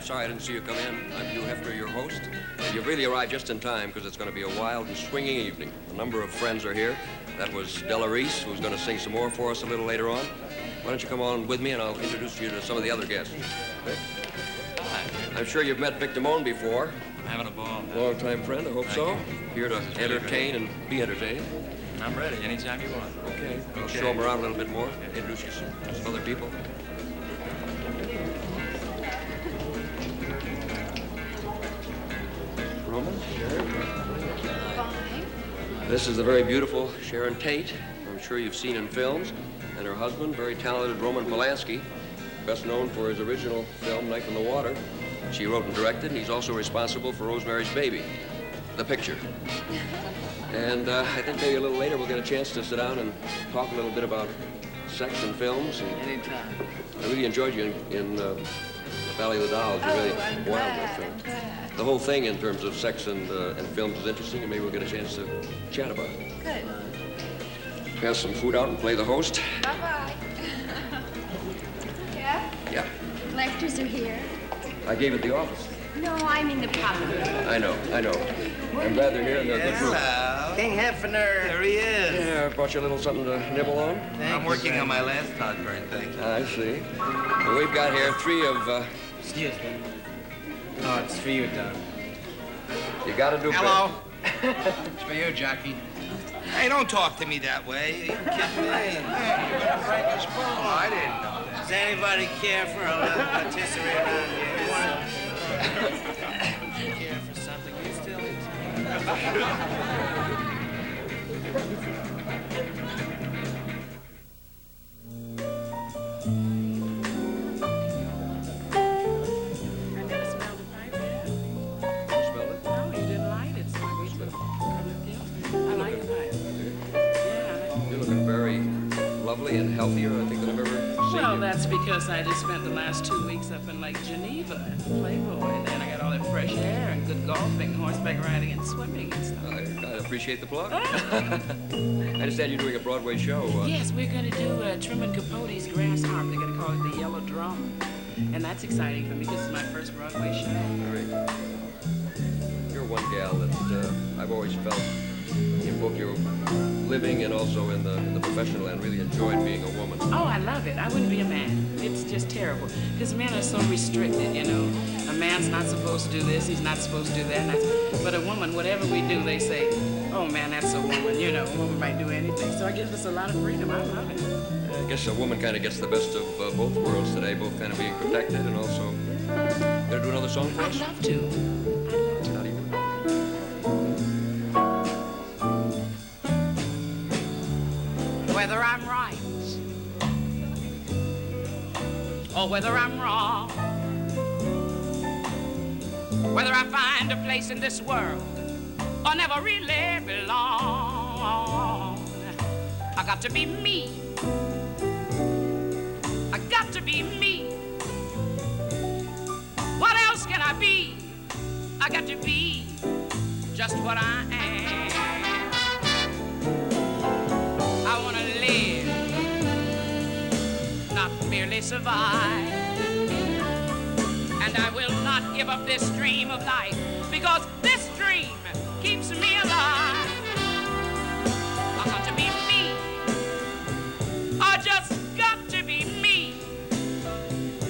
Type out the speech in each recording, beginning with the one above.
sorry I didn't see you come in. I'm Hugh Hefner, your host. And you've really arrived just in time because it's going to be a wild and swinging evening. A number of friends are here. That was Della, Reese, who's going to sing some more for us a little later on. Why don't you come on with me and I'll introduce you to some of the other guests. Okay? I'm sure you've met Damone before. I'm having a ball. Long-time friend, I hope so. Here to entertain and be entertained. I'm ready anytime you want. Okay. I'll show them around a little bit more. Introduce you to some other people. Roman, Sharon. This is the very beautiful Sharon Tate. I'm sure you've seen in films. And her husband, very talented Roman Polanski, best known for his original film, Knife in the Water. She wrote and directed, and he's also responsible for Rosemary's Baby, the picture. And I think maybe a little later we'll get a chance to sit down and talk a little bit about sex and films. And anytime. I really enjoyed you in Valley of the Dolls. You're really I'm glad. The whole thing in terms of sex and films is interesting, and maybe we'll get a chance to chat about it. Good. Pass some food out and play the host. Bye-bye. Yeah? Yeah. Lectures are here. I gave it the office. No, I'm in the parlor. I know. I'm glad they're here and they're good food. Hello. King Hefner. There he is. Yeah, I brought you a little something to nibble on. I'm working on my last heartburn, thank you. I see. Well, we've got here three of... Excuse me. Oh, it's for you, Doc. You gotta do... Hello. It's for you, Jockey. Hey, don't talk to me that way. You kidding me? Hey, you're gonna break his phone. Oh, I didn't know that. Does anybody care for a little patisserie around here? You care for something you still into? And healthier, I think, than I've ever seen. Well, that's because I just spent the last 2 weeks up in Lake Geneva and Playboy, and then I got all that fresh air and good golfing, horseback riding, and swimming and stuff. I appreciate the plug. I understand you're doing a Broadway show. Yes, we're going to do Truman Capote's Grass Harp. They're going to call it the Yellow Drum, and that's exciting for me because it's my first Broadway show. Great. You're one gal that I've always felt in both your living and also in the professional end really enjoyed being a woman. Oh, I love it. I wouldn't be a man. It's just terrible. Because men are so restricted, you know. A man's not supposed to do this, he's not supposed to do that. But a woman, whatever we do, they say, oh man, that's a woman, you know, a woman might do anything. So it gives us a lot of freedom. I love it. I guess a woman kind of gets the best of both worlds today, both kind of being protected and also... Gonna do another song for us? I'd love to. How do you... Whether I'm right or whether I'm wrong, whether I find a place in this world or never really belong, I got to be me. I got to be me. What else can I be? I got to be just what I am. I want to live, not merely survive. And I will not give up this dream of life, because this dream keeps me alive. I got to be me. I just got to be me.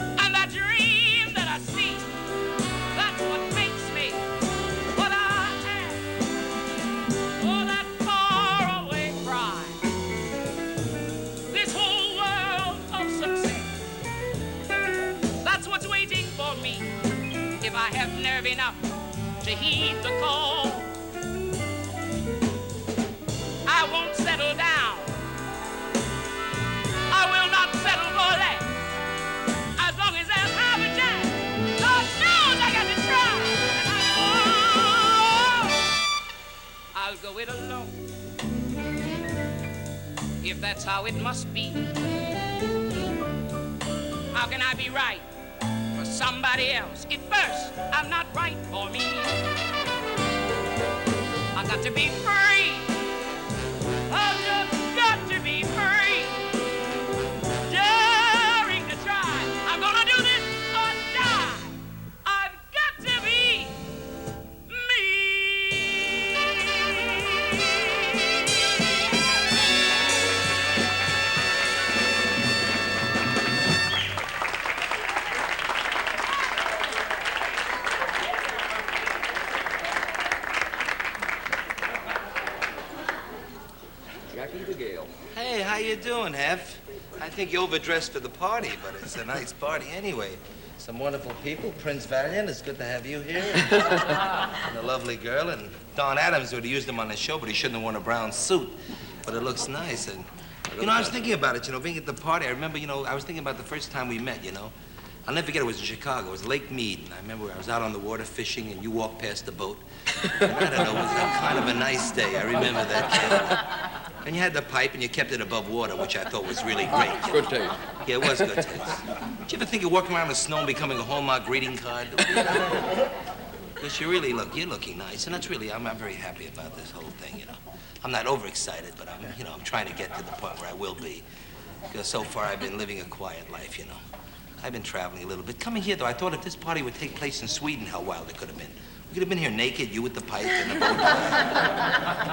And that dream that I see, that's what makes me what I am. Oh, that faraway pride, this whole world of success, that's what's waiting for me if I have nerve enough to heed the call. I won't settle down. I will not settle for less. As long as there's half a chance, Lord knows I got to try. And I'll go it alone, if that's how it must be. How can I be right for somebody else if first I'm not right for me? I got to be free. I've just got to be free. Daring to try. I'm gonna do this or die. I Hey, how you doing, Hef? I think you overdressed for the party, but it's a nice party anyway. Some wonderful people. Prince Valiant, it's good to have you here. And a lovely girl. And Don Adams would have used him on the show, but he shouldn't have worn a brown suit. But it looks nice. And, you know, I was thinking about it, you know, being at the party. I remember, you know, I was thinking about the first time we met, you know. I'll never forget, it was in Chicago. It was Lake Mead. And I remember I was out on the water fishing, and you walked past the boat. And I don't know, it was kind of a nice day. I remember that. And you had the pipe, and you kept it above water, which I thought was really great. Good taste. Yeah, it was good taste. Did you ever think of walking around in the snow and becoming a Hallmark greeting card? Because you really look, you're looking nice, and that's really, I'm very happy about this whole thing, you know. I'm not overexcited, but I'm trying to get to the point where I will be. Because so far I've been living a quiet life, you know. I've been traveling a little bit. Coming here, though, I thought if this party would take place in Sweden, how wild it could have been. We could have been here naked, you with the pipe and the boat.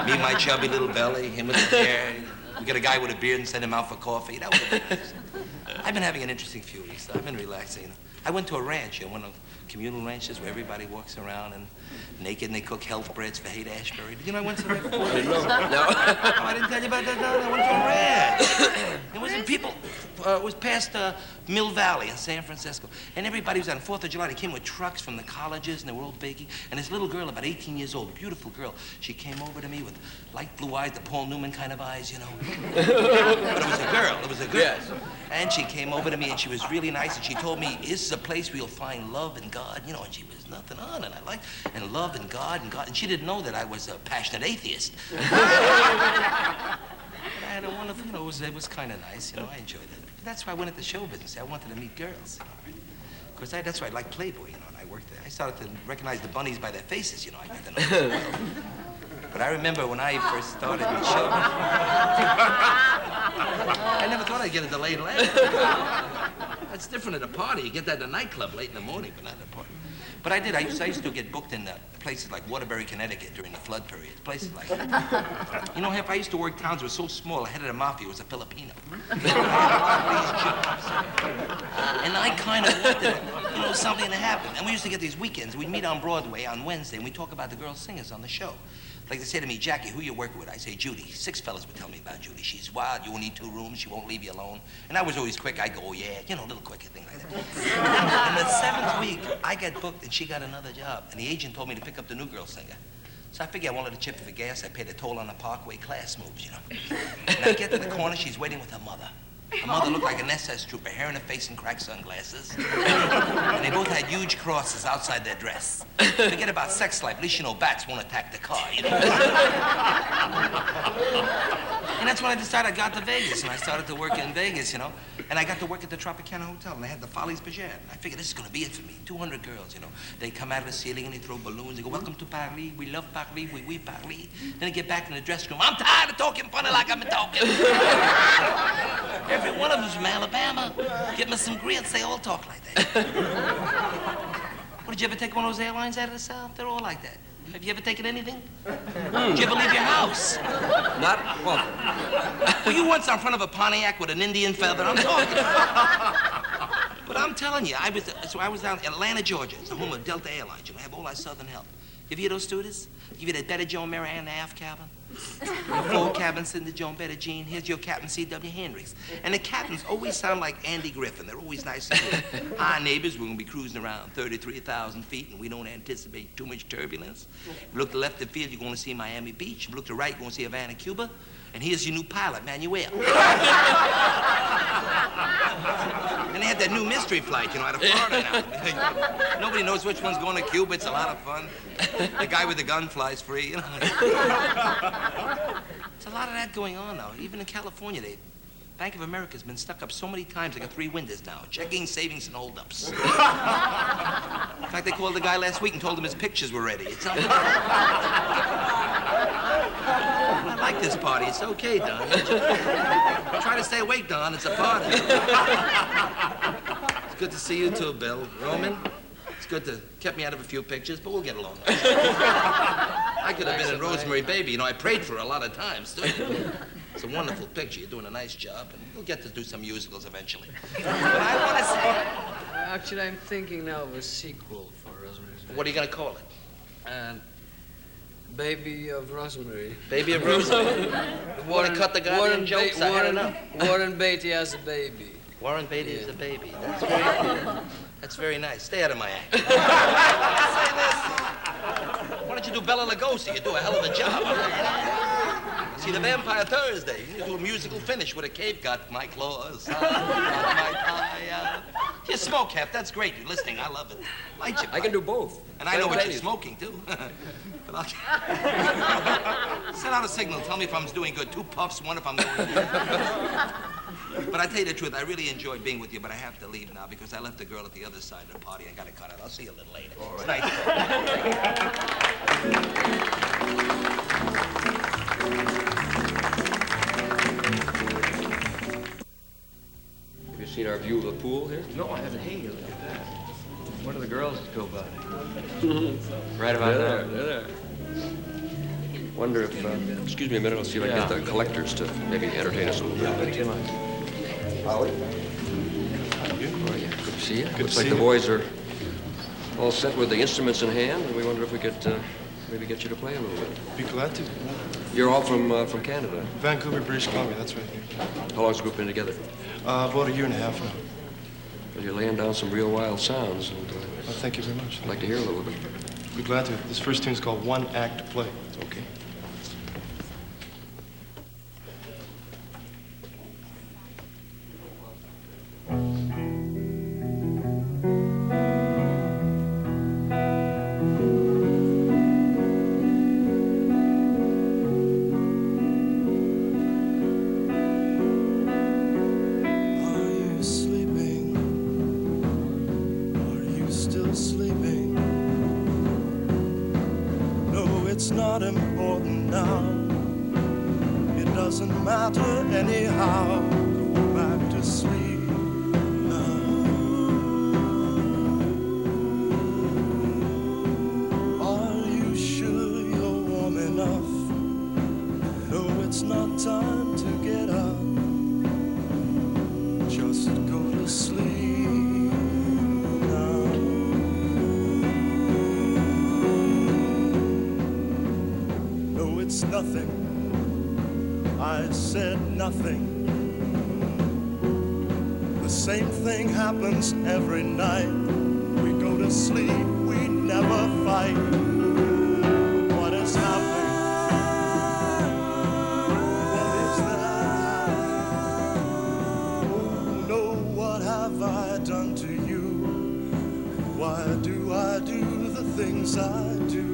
Me, my chubby little belly, him with the hair. We got a guy with a beard and send him out for coffee. That would have been nice. I've been having an interesting few weeks, though. I've been relaxing, you know. I went to a ranch, you know, one of the communal ranches where everybody walks around and naked and they cook health breads for Haight-Ashbury. You know, I went to that before. No. I didn't tell you about that, no. I went to a ranch. There was people, it was past Mill Valley in San Francisco. And everybody was on 4th of July. They came with trucks from the colleges and they were all baking. And this little girl, about 18 years old, beautiful girl, she came over to me with light blue eyes, the Paul Newman kind of eyes, you know. But it was a girl, Yes. And she came over to me and she was really nice and she told me, this is a place where you'll find love and God, you know, and she was nothing on and I liked, and love and God. And she didn't know that I was a passionate atheist. I had a wonderful, you know, it was kind of nice, you know, I enjoyed it. That's why I went into show business. I wanted to meet girls, you know. Because that's why I liked Playboy, you know, and I worked there. I started to recognize the bunnies by their faces, you know, I got to know them well. But I remember when I first started in show business, I never thought I'd get a delayed laugh. That's different at a party. You get that at a nightclub late in the morning, but not at a party. But I did. I used to get booked in places like Waterbury, Connecticut during the flood period. Places like that. You know, I used to work towns that were so small, the head of the mafia was a Filipino. These jobs. And I kind of wanted, you know, something to happen. And we used to get these weekends. We'd meet on Broadway on Wednesday, and we'd talk about the girl singers on the show. Like they say to me, Jackie, who you working with? I say, Judy. 6 fellas would tell me about Judy. She's wild, you only need 2 rooms, she won't leave you alone. And I was always quick. I go, oh, yeah, you know, a little quicker, thing like that. And the 7th week, I got booked and she got another job. And the agent told me to pick up the new girl singer. So I figured I wanted a chip for the gas. I paid a toll on the Parkway, class moves, you know. And I get to the corner, she's waiting with her mother. Her mother looked like an SS trooper, hair in her face and cracked sunglasses. And they both had huge crosses outside their dress. Forget about sex life, at least you know bats won't attack the car, you know? And that's when I decided I got to Vegas, and I started to work in Vegas, you know? And I got to work at the Tropicana Hotel, and they had the Follies Bergère. And I figured this is gonna be it for me. 200 girls, you know? They come out of the ceiling and they throw balloons. They go, welcome to Paris, we love Paris, we Paris. Then they get back in the dressing room. I'm tired of talking funny like I've been talking. Every one of them's from Alabama. Get me some grits, they all talk like that. What, did you ever take one of those airlines out of the South? They're all like that. Have you ever taken anything? Did you ever leave your house? Not well. Well, you once in front of a Pontiac with an Indian feather, I'm talking. But I'm telling you, I was down in Atlanta, Georgia. It's the home of Delta Airlines. You know, have all our Southern help. You ever hear those stewardess? Give you that Betty Joan Mary Ann in the aft cabin. Your full cabin, Cindy Joan Betty Jean. Here's your captain, C.W. Hendricks. And the captains always sound like Andy Griffin. They're always nice and good. Hi, neighbors. We're going to be cruising around 33,000 feet, and we don't anticipate too much turbulence. If you look to left of the field, you're going to see Miami Beach. If you look to right, you're going to see Havana, Cuba. And here's your new pilot, Manuel. And they had that new mystery flight, you know, out of Florida now. Nobody knows which one's going to Cuba. It's a lot of fun. The guy with the gun flies free, you know. There's a lot of that going on now. Even in California, Bank of America's been stuck up so many times, they got 3 windows now. Checking, savings, and holdups. In fact, they called the guy last week and told him his pictures were ready. It's unbelievable. I like this party. It's okay, Don. Try to stay awake, Don. It's a party. It's good to see you too, Bill. Roman, it's good to kept me out of a few pictures, but we'll get along. I could have been in Rosemary Baby. You know, I prayed for her a lot of times, too. It's a wonderful picture. You're doing a nice job, and we'll get to do some musicals eventually. But I want to say... Actually, I'm thinking now of a sequel for Rosemary's Baby. What are you going to call it? Baby of Rosemary. Baby of Rosemary. Want to cut the goddamn jokes? I had enough. Warren Beatty has a baby. Warren Beatty is a baby. That's very, that's very nice. Stay out of my act. Say this. Why don't you do Bela Lugosi? You do a hell of a job. See, the Vampire Thursday. You do a musical finish with a cape got my claws. My tie. You smoke, Hef. That's great. You're listening. I love it. Light your pipe. I can do both. And I know what you're smoking, too. But I'll... Send out a signal. Tell me if I'm doing good. 2 puffs, 1 if I'm doing good. But I tell you the truth, I really enjoyed being with you, but I have to leave now because I left a girl at the other side of the party. I got to cut out. I'll see you a little later. All right. Have you seen our view of the pool here? No, I haven't. Hey, look at that. What do the girls go by? Right about They're now. there. Wonder if, excuse me a minute, I'll see if I can get the collectors to maybe entertain us a little bit. Too much. Holly? Oh, yeah, good to see you. Looks like the boys are all set with the instruments in hand, and we wonder if we could maybe get you to play a little bit. Be glad to. You're all from Canada. Vancouver, British Columbia, that's right. How long's the group been together? About a year and a half now. Well, you're laying down some real wild sounds, and Well, thank you very much. I'd like to hear a little bit. Be glad to. This first tune's called One Act Play. Okay. Every night we go to sleep, we never fight. What is happening? What is that? Oh, no, what have I done to you? Why do I do the things I do?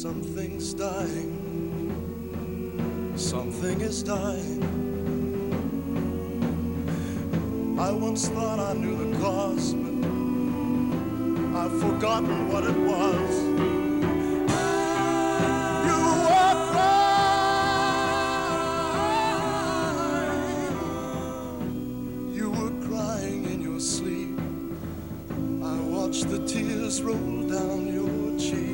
Something's dying. Something is dying. I once thought I knew the cause, but I've forgotten what it was. You were crying. You were crying in your sleep. I watched the tears roll down your cheek.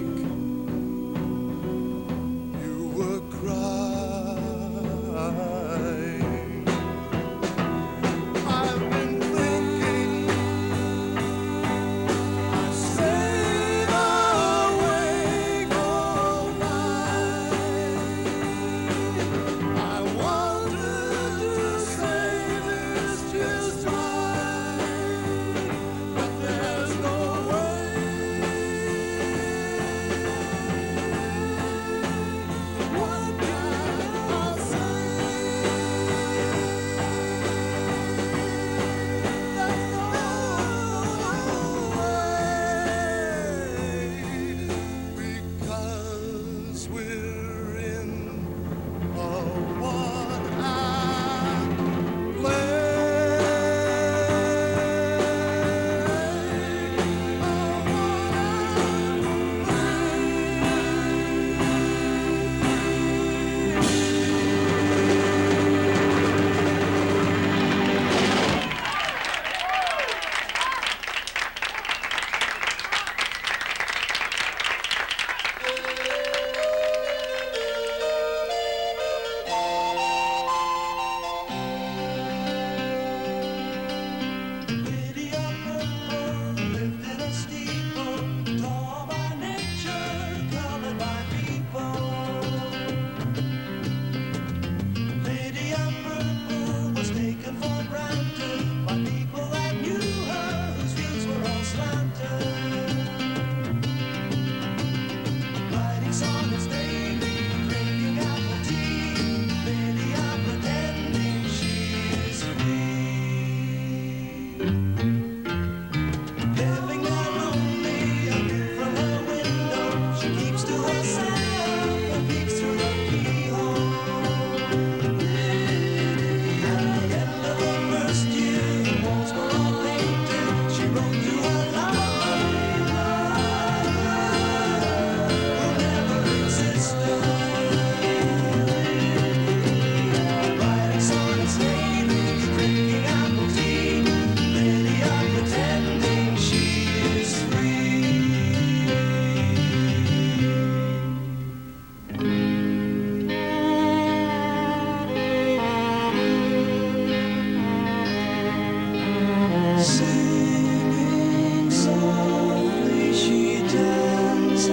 Singing softly she dances,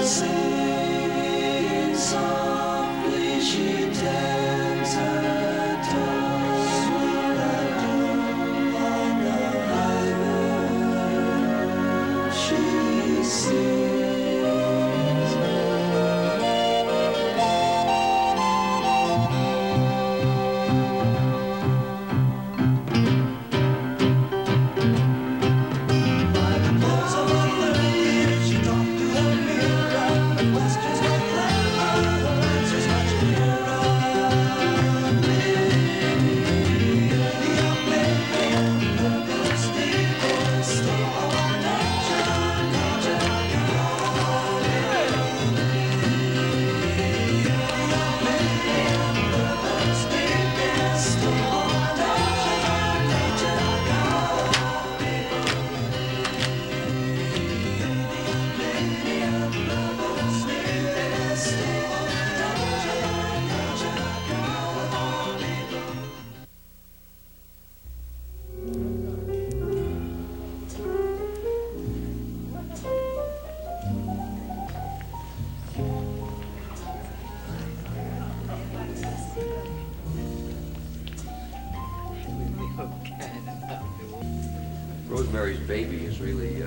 singing softly she dances, dust will lie down on the highway. She sings. Rosemary's Baby is really, I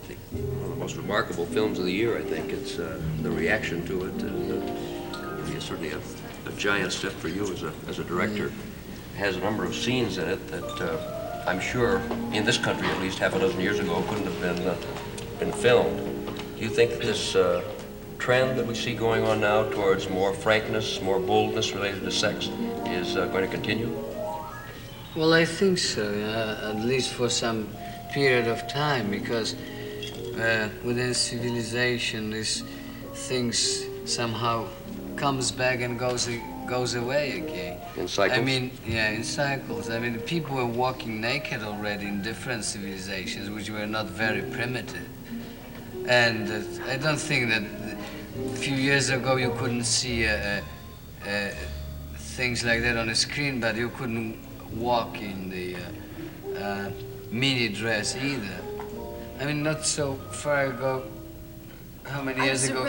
think, one of the most remarkable films of the year, I think. It's the reaction to it, and it's certainly a giant step for you as a director. It has a number of scenes in it that I'm sure, in this country at least half a dozen years ago, couldn't have been filmed. Do you think that this trend that we see going on now towards more frankness, more boldness related to sex is going to continue? Well, I think so, at least for some period of time, because within civilization, these things somehow comes back and goes away again. In cycles? I mean, yeah, in cycles. I mean, people were walking naked already in different civilizations, which were not very primitive. And I don't think that a few years ago you couldn't see things like that on a screen, but you couldn't walk in the mini dress either. I mean, not so far ago, how many years ago?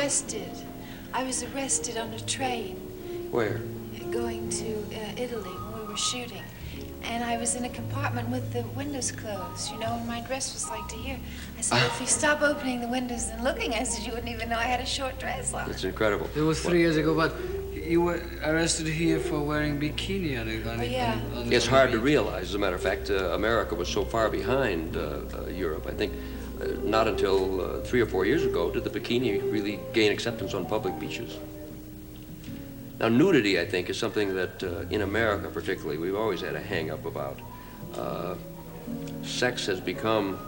I was arrested on a train. Where? Going to Italy when we were shooting. And I was in a compartment with the windows closed, you know, and my dress was like to here. I said, if you stop opening the windows and looking, I said, you wouldn't even know I had a short dress on. It's incredible. It was 3 years ago, but you were arrested here for wearing bikini on the It's hard to realize, as a matter of fact, America was so far behind Europe. I think not until 3 or 4 years ago did the bikini really gain acceptance on public beaches. Now, nudity, I think, is something that in America particularly, we've always had a hang-up about. Sex has become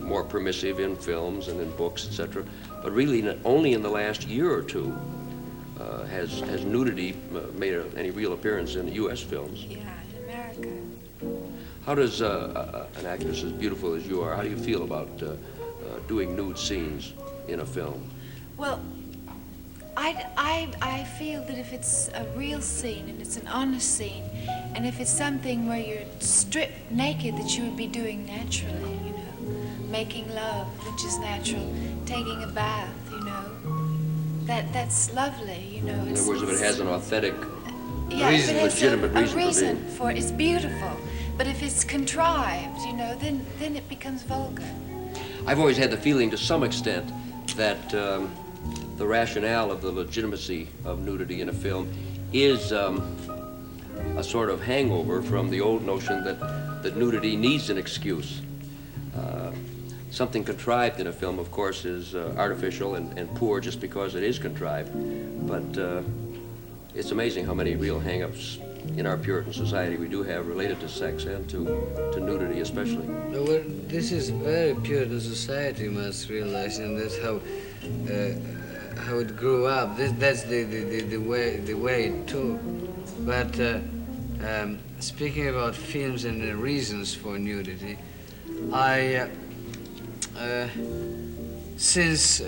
more permissive in films and in books, etc. But really, only in the last year or two has nudity made any real appearance in U.S. films. Yeah, in America. How does an actress as beautiful as you are, how do you feel about doing nude scenes in a film? Well, I feel that if it's a real scene and it's an honest scene, and if it's something where you're stripped naked, that you would be doing naturally, you know, making love, which is natural, taking a bath, you know, that's lovely, you know. In other words, if it has an authentic, legitimate reason for it, it's beautiful. But if it's contrived, you know, then it becomes vulgar. I've always had the feeling, to some extent, that the rationale of the legitimacy of nudity in a film is a sort of hangover from the old notion that nudity needs an excuse. Something contrived in a film, of course, is artificial and poor just because it is contrived. But it's amazing how many real hang-ups in our Puritan society we do have related to sex and to nudity especially. Well, this is very Puritan society, you must realize, and that's how it grew up. That's the way it took. But speaking about films and the reasons for nudity, since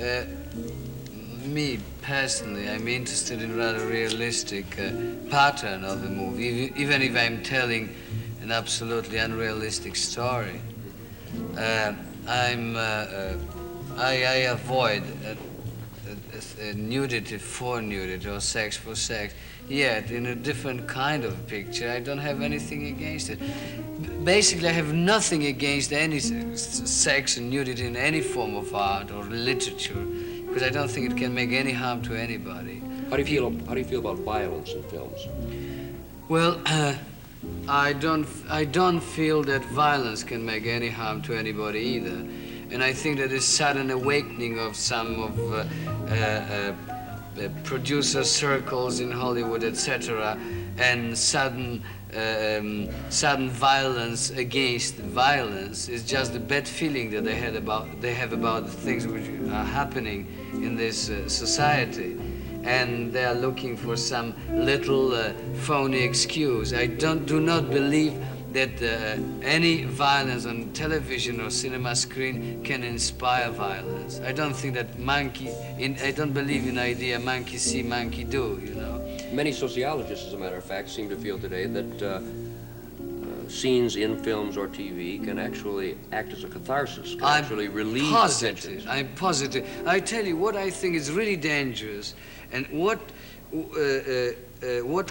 me personally, I'm interested in rather realistic pattern of the movie, even if I'm telling an absolutely unrealistic story. I avoid nudity for nudity or sex for sex. Yet, in a different kind of picture, I don't have anything against it. Basically, I have nothing against any sex and nudity in any form of art or literature, because I don't think it can make any harm to anybody. How do you feel about violence in films? Well, I don't feel that violence can make any harm to anybody either. And I think that this sudden awakening of some of producer circles in Hollywood, etc., and sudden violence against violence is just a bad feeling that they have about the things which are happening in this society. And they are looking for some little phony excuse. I do not believe that any violence on television or cinema screen can inspire violence. I don't think that I don't believe in the idea monkey see, monkey do, you know. Many sociologists, as a matter of fact, seem to feel today that scenes in films or TV can actually act as a catharsis, can actually relieve tensions. I'm positive. I tell you what I think is really dangerous, and what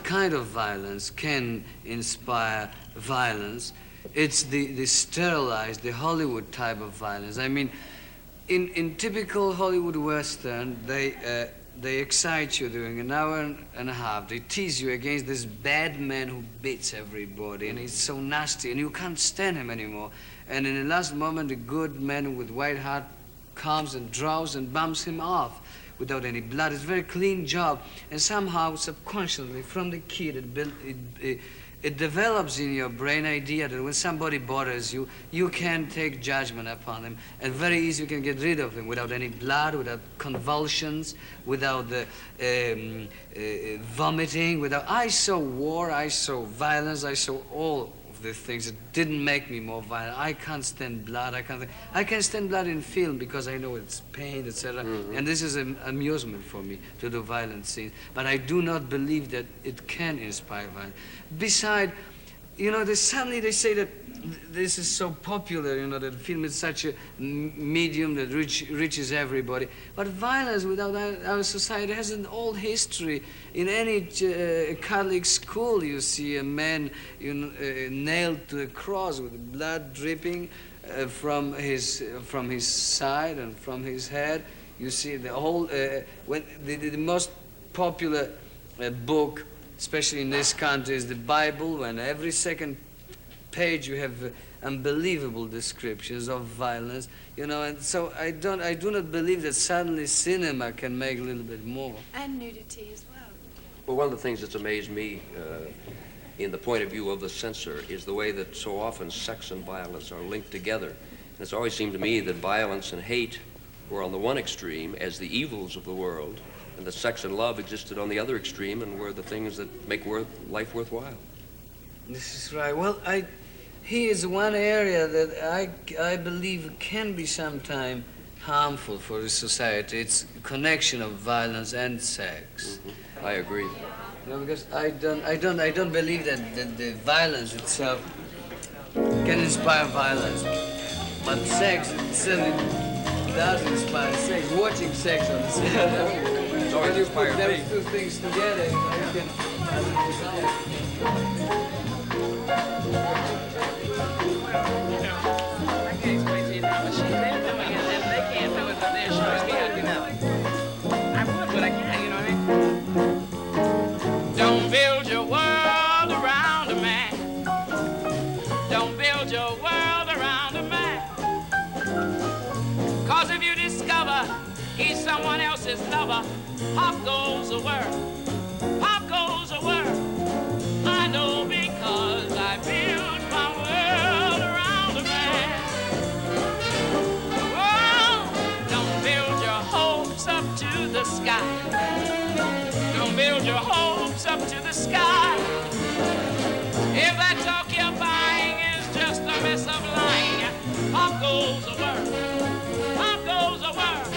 kind of violence can inspire violence. It's the sterilized, the Hollywood type of violence. I mean, in typical Hollywood Western, they excite you during an hour and a half. They tease you against this bad man who beats everybody, and he's so nasty, and you can't stand him anymore. And in the last moment, the good man with white heart comes and draws and bumps him off without any blood. It's a very clean job. And somehow, subconsciously, from the kid, it develops in your brain idea that when somebody bothers you, you can take judgment upon him, and very easy you can get rid of him without any blood, without convulsions, without vomiting, without... I saw war, I saw violence, I saw all of the things that didn't make me more violent. I can't stand blood, I can stand blood in film because I know it's pain, etc. And this is an amusement for me to do violent scenes. But I do not believe that it can inspire violence. Besides, you know, suddenly they say that this is so popular, you know, that film is such a medium that reaches everybody. But violence without our society has an old history. In any Catholic school, you see a man nailed to a cross with blood dripping from his side and from his head. You see the whole, when the most popular book, especially in this country, is the Bible, when every second page you have unbelievable descriptions of violence, you know, and so I do not believe that suddenly cinema can make a little bit more. And nudity as well. Well, one of the things that's amazed me in the point of view of the censor is the way that so often sex and violence are linked together. And it's always seemed to me that violence and hate were on the one extreme as the evils of the world, and that sex and love existed on the other extreme and were the things that make life worthwhile. This is right. Well, here is one area that I believe can be sometimes harmful for the society. It's connection of violence and sex. I agree. You know, because I don't believe that the violence itself can inspire violence, but sex certainly does inspire sex. Watching sex on the cinema. When you put those two things together, you can have a desire. I can't explain to you now, but they're doing it, and they can't do it, but they're sure as can, you know. I would, but I can't, you know what I mean? Don't build your world around a man. Don't build your world around a man. 'Cause if you discover he's someone else's lover, pop goes the word. Pop goes the word. I know because I built my world around a man. Oh, don't build your hopes up to the sky. Don't build your hopes up to the sky. If that talk you're buying is just a mess of lying, pop goes the word. Pop goes the word.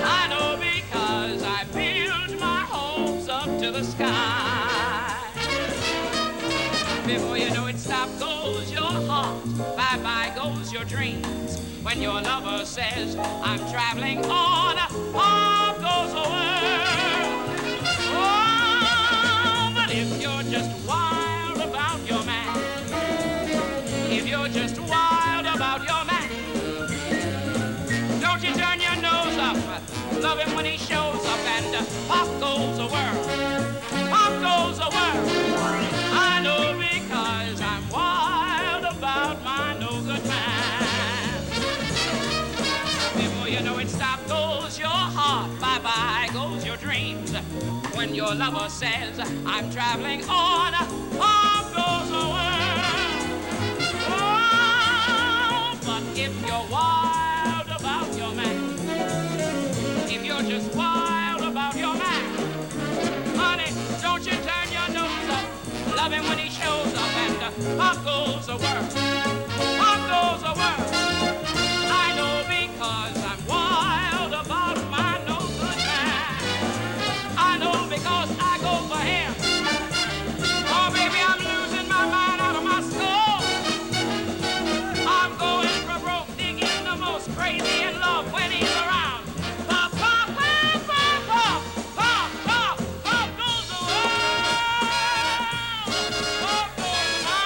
I know because I built my hopes up to the sky. Before you know it, stop going. goes your heart, bye-bye goes your dreams. When your lover says, I'm traveling on, off goes the world. Oh, but if you're just wild about your man, if you're just wild about your man, don't you turn your nose up, love him when he shows up, and pop goes the world, pop goes the world. I know because I'm wild about my no-good man. Before you know it, stop goes your heart, bye-bye goes your dreams. When your lover says, I'm traveling on, off goes the world. Oh, but if you're wild about your man, if you're just wild about your man, honey, don't you turn your nose up, love him when he shows up, and off goes the world, off goes the world. I know because I'm wild about my no-good man. I know because I go for him. Oh, baby, I'm losing my mind out of my skull. I'm going for broke, digging the most crazy in love when he's around. Pop, pop, pop, pop, pop, pop, pop, pop goes the world. Pop goes my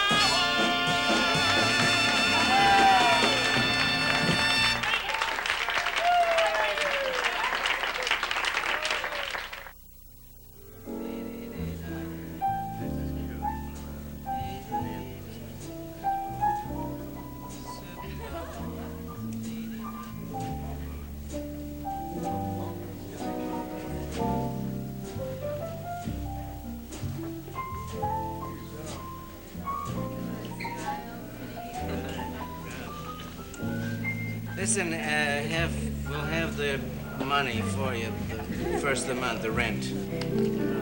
Listen, we'll have the money for you the first of the month, the rent.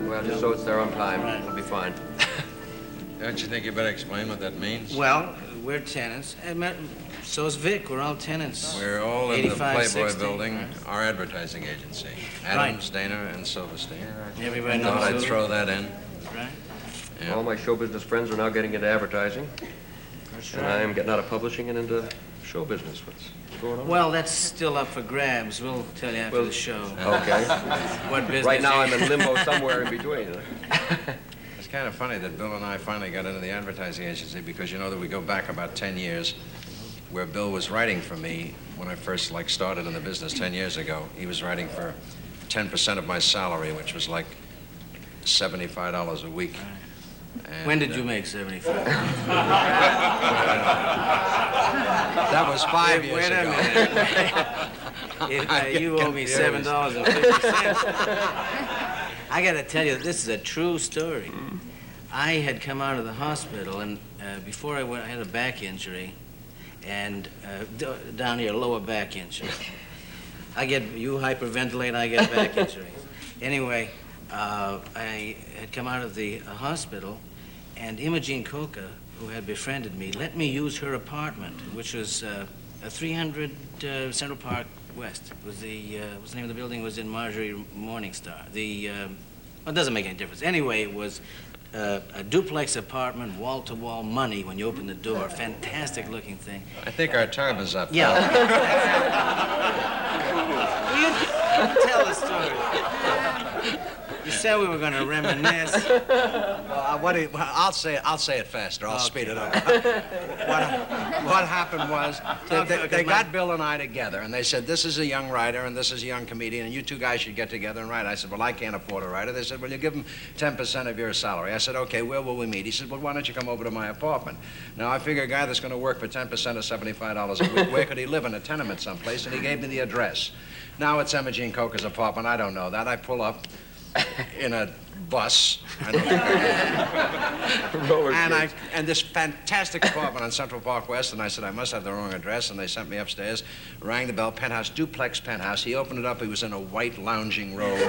Well, just so it's there on time. Right. It'll be fine. Don't you think you better explain what that means? Well, we're tenants. So's Vic. We're all tenants. We're all in the 85, Playboy 60. building, our advertising agency. Adams, Dana, and Silverstein. Everybody knows. Thought I'd who- throw that in. Right. Yeah. All my show business friends are now getting into advertising. That's And right. I'm getting out of publishing and into show business. What's going on? Well, that's still up for grabs. We'll tell you after Well, the show. Okay. What business? Right now I'm in limbo somewhere in between. It's kind of funny that Bill and I finally got into the advertising agency because you know that we go back about 10 years where Bill was writing for me when I first started in the business 10 years ago. He was writing for 10% of my salary, which was like $75 a week. And, When did you make 75? That was 5 years Wait a ago. minute. You owe me $7.50. I got to tell you, this is a true story. I had come out of the hospital, and before I went, I had a back injury, and down here, lower back injury. You hyperventilate, I get back injuries. Anyway, I had come out of the hospital, and Imogene Coca, who had befriended me, let me use her apartment, which was a 300 Central Park West. Was the what's the name of the building? Was in Marjorie Morningstar. Well, it doesn't make any difference. Anyway, it was a duplex apartment, wall-to-wall money when you open the door. Fantastic-looking thing. I think our time is up. Yeah. Will you tell the story? You said we were going to reminisce. I'll say it faster. I'll speed it up. What happened was they got Bill and I together, and they said, this is a young writer and this is a young comedian, and you two guys should get together and write. I said, well, I can't afford a writer. They said, well, you give him 10% of your salary. I said, okay, where will we meet? He said, well, why don't you come over to my apartment? Now, I figure a guy that's going to work for 10% of $75 a week, where could he live? In a tenement someplace, and he gave me the address. Now it's Imogene Coca's apartment. I don't know that. I pull up in a bus. And this fantastic apartment on Central Park West, and I said, I must have the wrong address, and they sent me upstairs, rang the bell, penthouse, duplex penthouse. He opened it up, he was in a white lounging robe.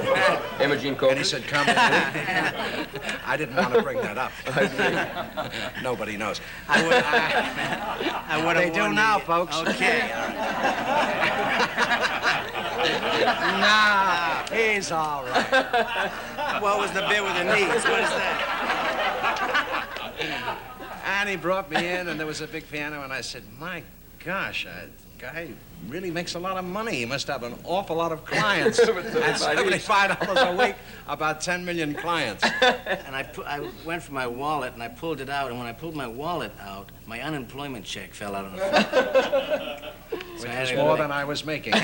Imogene Coca? And he said, come in. I didn't want to bring that up. Nobody knows. I would They do now, folks. Okay, all right. Nah, he's all right. What was the bit with the knees? What is that? And he brought me in, and there was a big piano, and I said, my gosh, that guy really makes a lot of money. He must have an awful lot of clients. At $75 a week, about 10 million clients. And I went for my wallet, and I pulled it out, and when I pulled my wallet out, my unemployment check fell out on the floor. Which was more than I was making.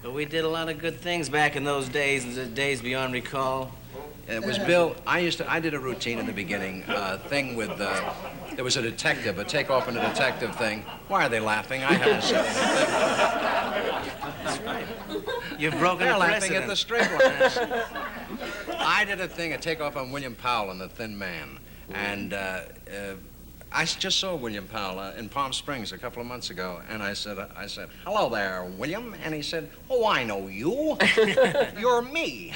But we did a lot of good things back in those days, the days beyond recall. It was Bill. I did a routine in the beginning, thing with, there was a detective, a takeoff in a detective thing. Why are they laughing? I haven't said anything. That's right. You've broken They're a laughing precedent. at the straight lines. I did a thing, a takeoff on William Powell and the Thin Man. And I just saw William Powell in Palm Springs a couple of months ago, and I said, hello there, William. And he said, oh, I know you. You're me.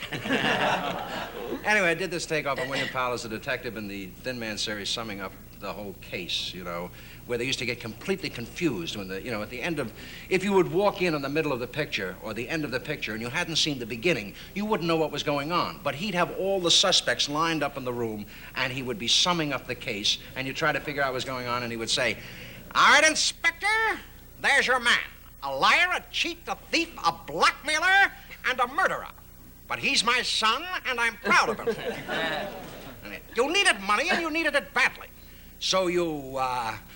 Anyway, I did this takeoff on William Powell as a detective in the Thin Man series, summing up the whole case, you know, where they used to get completely confused when at the end of, if you would walk in the middle of the picture or the end of the picture and you hadn't seen the beginning, you wouldn't know what was going on. But he'd have all the suspects lined up in the room, and he would be summing up the case, and you try to figure out what's going on, and he would say, all right, Inspector, there's your man. A liar, a cheat, a thief, a blackmailer, and a murderer. But he's my son, and I'm proud of him. You needed money, and you needed it badly. So you,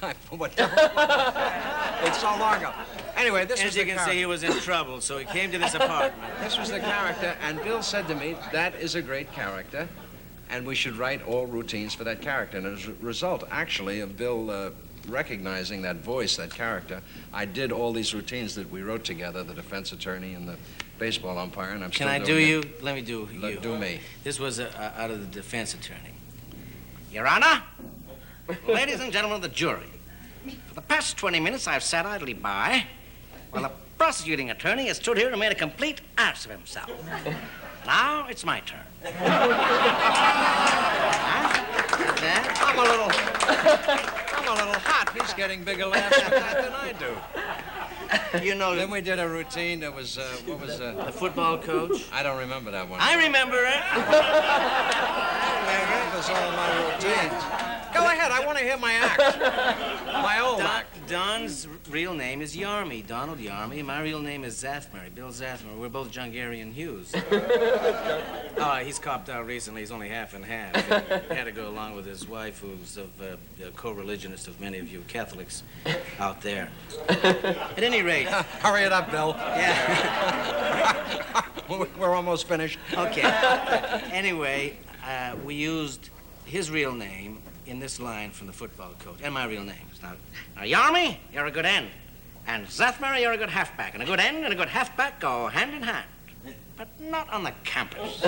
it's so long ago. Anyway, this was the character. As you can see, he was in trouble, so he came to this apartment. This was the character, and Bill said to me, that is a great character, and we should write all routines for that character. And as a result, actually, of Bill recognizing that voice, that character, I did all these routines that we wrote together, the defense attorney and the baseball umpire, and I'm still doing it. Can I do you? Let me do you. Do me. This was out of the defense attorney. Your Honor, ladies and gentlemen of the jury, for the past 20 minutes I've sat idly by while the prosecuting attorney has stood here and made a complete ass of himself. Now it's my turn. I'm a little hot. He's getting bigger laughs at that than I do. You know, then we did a routine that was, what was the football coach? I don't remember that one. I remember it. It was all my routines. Go ahead, I want to hear my act. My old act. Don's real name is Yarmy, Donald Yarmy. My real name is Zathmary, Bill Zathmary. We're both Jungarian Hughes. He's copped out recently. He's only half and half. He had to go along with his wife, who's a co-religionist of many of you Catholics out there. At any rate... Hurry it up, Bill. Yeah. We're almost finished. Okay. Anyway, we used his real name in this line from the football coach, and my real name. Now, Yarmy, you're a good end. And Zathmary, you're a good halfback. And a good end and a good halfback go hand in hand. But not on the campus.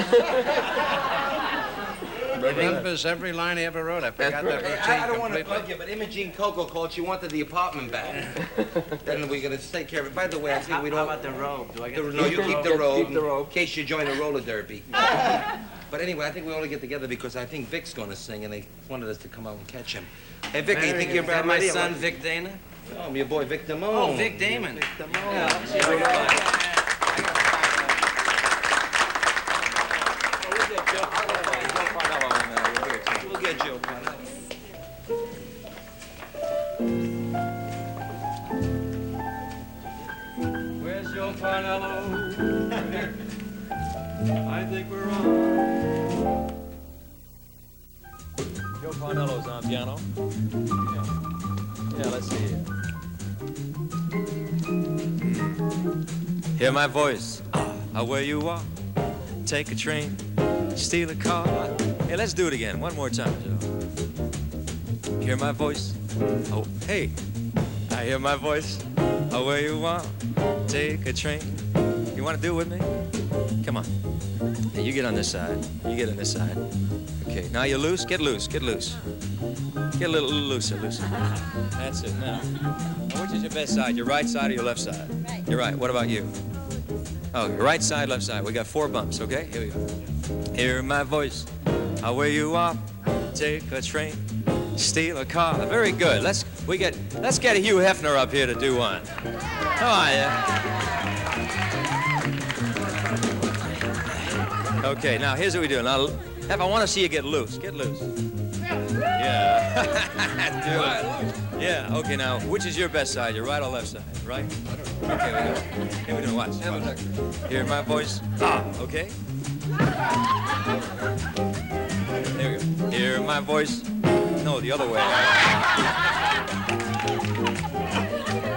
Remembers every line he ever wrote. I forgot that routine I don't want to completely. bug you, but Imogene Coco called. She wanted the apartment back. Then we're going to take care of it. By the way, I think we don't... How about the robe? Do I get No, you keep the robe. Keep the robe. In case you join a roller derby. But anyway, I think we ought to get together because I think Vic's going to sing, and they wanted us to come out and catch him. Hey, Vic, you think you're my son, Vic Dana? Oh, your boy, Vic Damone. Oh, Vic Damon. Vic Damone. Yeah. We'll get Joe. Where's Joe Parnello? I think we're on. Joe Parnello's on piano. Yeah, let's see it. Hear my voice, where you are. Take a train, steal a car. Hey, let's do it again. One more time, Joe. Hear my voice. Oh, hey. I hear my voice. Where you are. Take a train. You want to do it with me? Come on. Hey, you get on this side. You get on this side. Okay, now you're loose. Get loose. Get loose. Get a little looser, looser. That's it. Now, which is your best side? Your right side or your left side? Right. You're right. What about you? Oh, your right side, left side. We got 4 bumps, okay? Here we go. Hear my voice. Where you are. Take a train. Steal a car. Very good. Let's get Hugh Hefner up here to do one. How are you? Okay, now here's what we do. Now Hef, I want to see you get loose. Get loose. Yeah. Do it. Yeah, okay, now, which is your best side, your right or left side? Right? Okay, we do. Here we do. Watch. Hear my voice? Ah, okay. There we go. Hear my voice? No, the other way.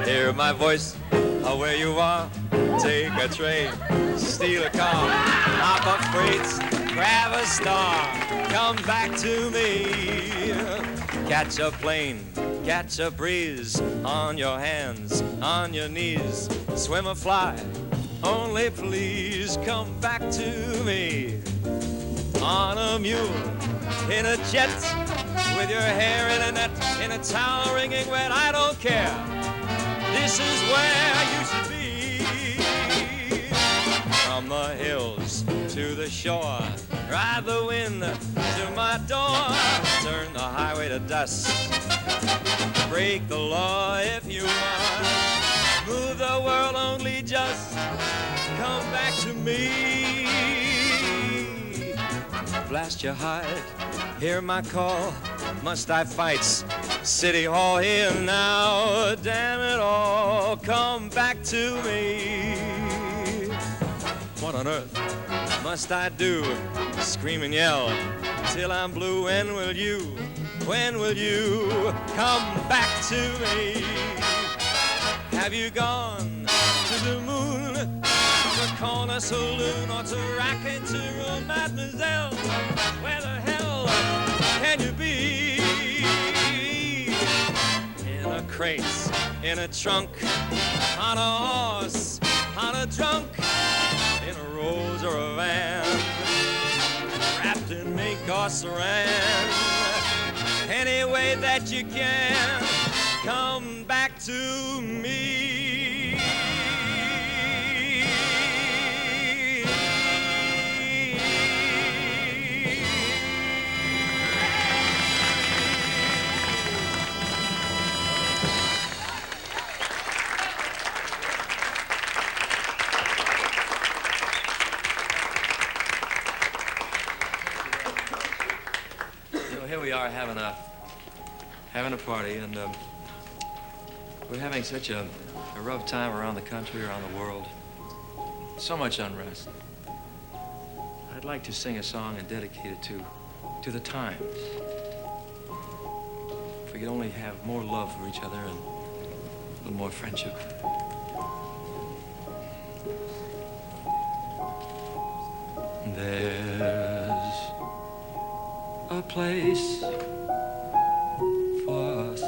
Hear my voice? Oh, where you are? Take a train, steal a car, hop up freights, grab a star, come back to me. Catch a plane, catch a breeze, on your hands, on your knees, swim or fly, only please come back to me. On a mule, in a jet, with your hair in a net, in a towel wringing wet, I don't care. This is where you should be. From the hills to the shore, ride the wind to my door, turn the highway to dust, break the law if you must, move the world only just, come back to me. Blast your heart, hear my call, must I fight City Hall here now? Damn it all, come back to me. What on earth must I do? Scream and yell till I'm blue. When will you come back to me? Have you gone to the moon, to corner saloon, or to Rackett's room, mademoiselle? Where the hell can you be? In a crate, in a trunk, on a horse, on a drunk, in a rose or a van, wrapped in mink or saran. Any way that you can, come back to me. Here we are having a party, and we're having such a rough time around the country, around the world. So much unrest. I'd like to sing a song and dedicate it to the times. If we could only have more love for each other and a little more friendship. There's a place for us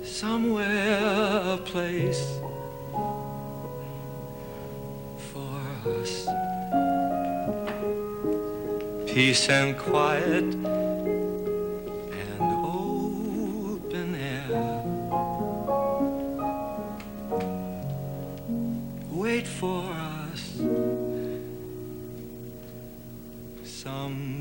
somewhere, a place for us, peace and quiet and open air. Wait for us somewhere.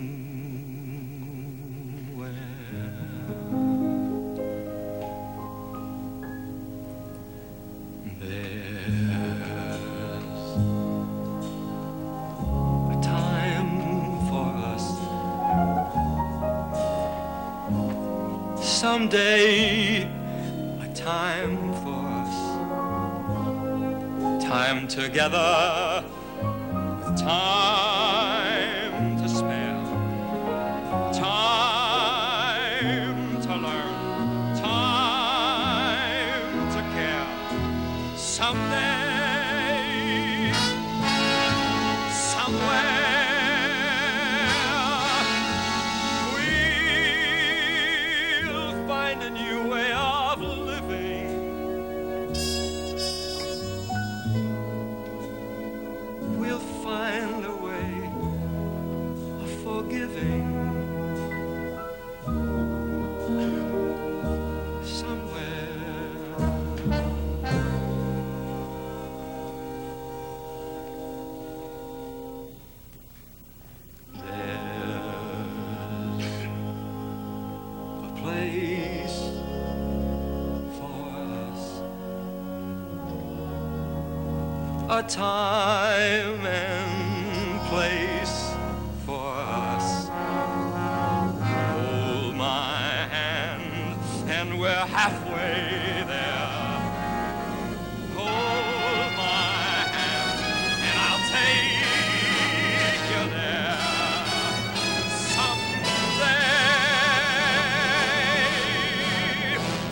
There's a time for us someday, a time for us, time together, with time to spare, time to learn, time to care. Someday, somewhere, we'll find a new way of living. We'll find a way of forgiving. a time and place for us. Hold my hand and we're halfway there. Hold my hand and I'll take you there someday,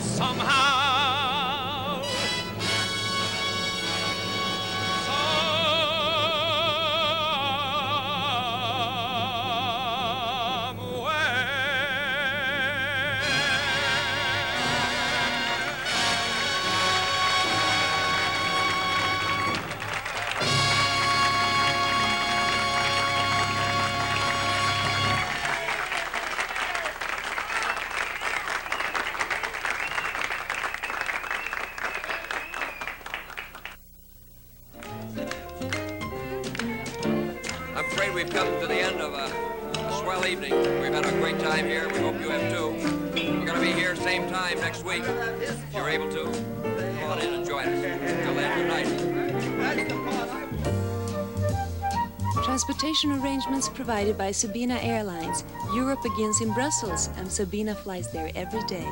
somehow. We've come to the end of a swell evening. We've had a great time here. We hope you have too. We're going to be here same time next week. If you're able to, come on in and join us. Till then, good night. Transportation arrangements provided by Sabina Airlines. Europe begins in Brussels, and Sabina flies there every day.